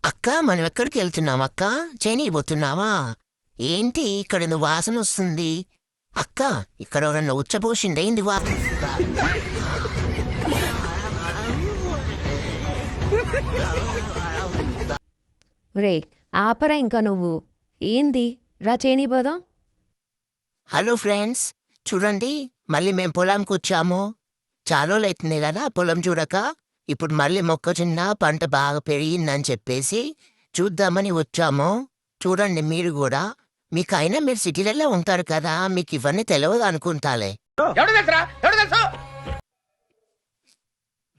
అక్క మనం ఎక్కడికి వెళ్తున్నాం అక్క? చేయనీయబోతున్నావా? ఏంటి ఇక్కడ నువ్వు వాసన వస్తుంది? అక్క ఇక్కడ ఎవరన్నా ఉచ్చపోసిందేంది వా? రే ఆపరా ఇంకా నువ్వు. ఏంది రా చేయనిపోదాం. హలో ఫ్రెండ్స్, చూడండి మళ్ళీ మేము పొలంకి వచ్చాము. చాలా రోజులైతుంది కదా పొలం చూడక. ఇప్పుడు మళ్ళీ మొక్కజొన్న పంట బాగా పెరిగిందని చెప్పేసి చూద్దామని వచ్చాము. చూడండి మీరు కూడా. మీకైనా మీరు సిటీలలో ఉంటారు కదా, మీకు ఇవన్నీ తెలియదు అనుకుంటాలే.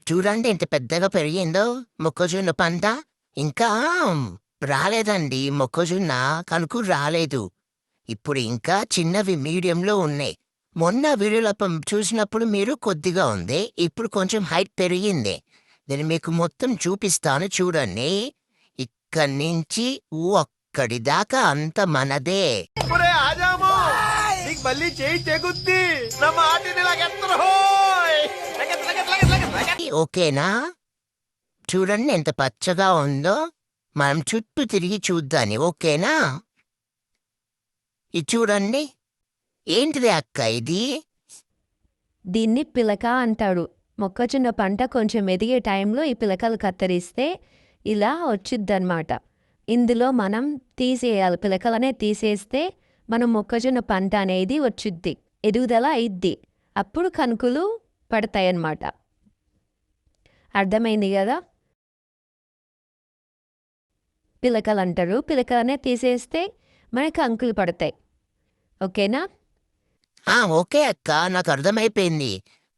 చూడండి ఎంత పెద్దగా పెరిగిందో మొక్కజొన్న పంట. ఇంకా రాలేదండి మొక్కజొన్న, కనుకు రాలేదు. ఇప్పుడు ఇంకా చిన్నవి మీడియంలో ఉన్నాయి. మొన్న వీడియోలో చూసినప్పుడు మీరు కొద్దిగా ఉంది, ఇప్పుడు కొంచెం హైట్ పెరిగింది. నేను మీకు మొత్తం చూపిస్తాను చూడండి. ఇక్కడి నుంచి ఒక్కడి దాకా అంత మనదే. ఓకేనా? చూడండి ఎంత పచ్చగా ఉందో. మనం చుట్టూ తిరిగి చూద్దాని, ఓకేనా? ఇది చూడండి. ఏంటిది అక్క ఇది? దీన్ని పిలక అంటాడు. మొక్కజొన్న పంట కొంచెం ఎదిగే టైంలో ఈ పిలకలు కత్తిరిస్తే ఇలా వచ్చిద్దన్నమాట. ఇందులో మనం తీసేయాలి, పిలకలనే తీసేస్తే మనం మొక్కజొన్న పంట అనేది వచ్చిద్ది, ఎదుగుదల అయిద్ది. అప్పుడు కనుకులు పడతాయన్నమాట. అర్థమైంది కదా? పిలకలు అంటారు. పిలకలనే తీసేస్తే మనకి అంకులు పడతాయి. ఓకేనా? ఓకే అక్క, నాకు అర్థమైపోయింది.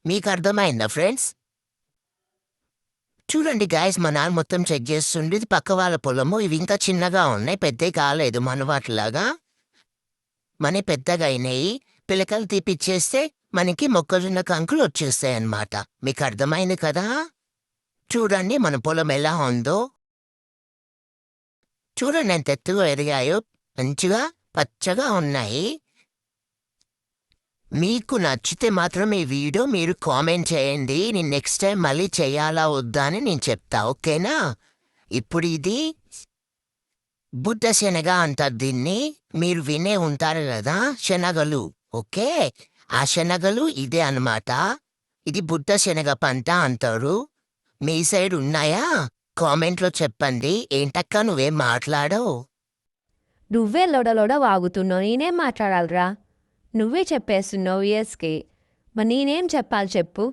మీకు అర్థమైందా ఫ్రెండ్స్? చూడండి గాయస్, మా నాన్న మొత్తం చెక్ చేస్తుండే. ఇది పక్క వాళ్ళ పొలము. ఇవి ఇంకా చిన్నగా ఉన్నాయి, పెద్దవి కాలేదు మన వాటిలాగా. మన పెద్దగా అయినాయి. పిలకలు తీపిచ్చేస్తే మనకి మొక్కజొన్న కంకులు వచ్చేస్తాయి అన్నమాట. మీకు అర్థమైంది కదా? చూడండి మన పొలం ఎలా ఉందో. చూడండి ఎంత ఎత్తుగా ఎదిగాయో, మంచిగా పచ్చగా ఉన్నాయి. మీకు నచ్చితే మాత్రం ఈ వీడియో మీరు కామెంట్ చేయండి. నేను నెక్స్ట్ టైం మళ్ళీ చేయాలా వద్దా అని నేను చెప్తా, ఓకేనా? ఇప్పుడు ఇది బుడ్డ శనగ అంటారు దీన్ని. మీరు వినే ఉంటారు కదా, శనగలు. ఓకే, ఆ శనగలు ఇదే అన్నమాట. ఇది బుడ్డ శనగ పంట అంటారు. మీ సైడ్ ఉన్నాయా? కామెంట్లో చెప్పండి. ఏంటక్క నువ్వేం మాట్లాడవు? నువ్వే లొడలొడ వాగుతున్నావు, నేనేం మాట్లాడాలిరా? నువ్వే చెప్పేస్తున్నావు ఎస్కి. మరి నేనేం చెప్పాలి చెప్పు?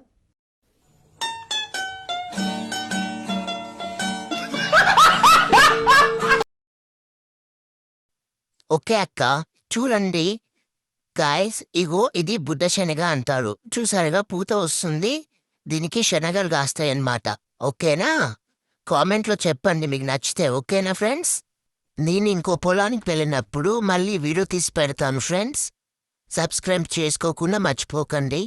ఓకే అక్క, చూడండి గాయస్, ఇగో ఇది బుడ్డ శనగ అంటారు. చూసారుగా పూత వస్తుంది, దీనికి శనగలు కాస్తాయన్నమాట. ఓకేనా? కామెంట్లో చెప్పండి మీకు నచ్చితే, ఓకేనా ఫ్రెండ్స్? నేను ఇంకో పొలానికి వెళ్ళినప్పుడు మళ్ళీ వీడియో తీసి పెడతాను ఫ్రెండ్స్. సబ్స్క్రైబ్ చేసుకోకుండా మర్చిపోకండి.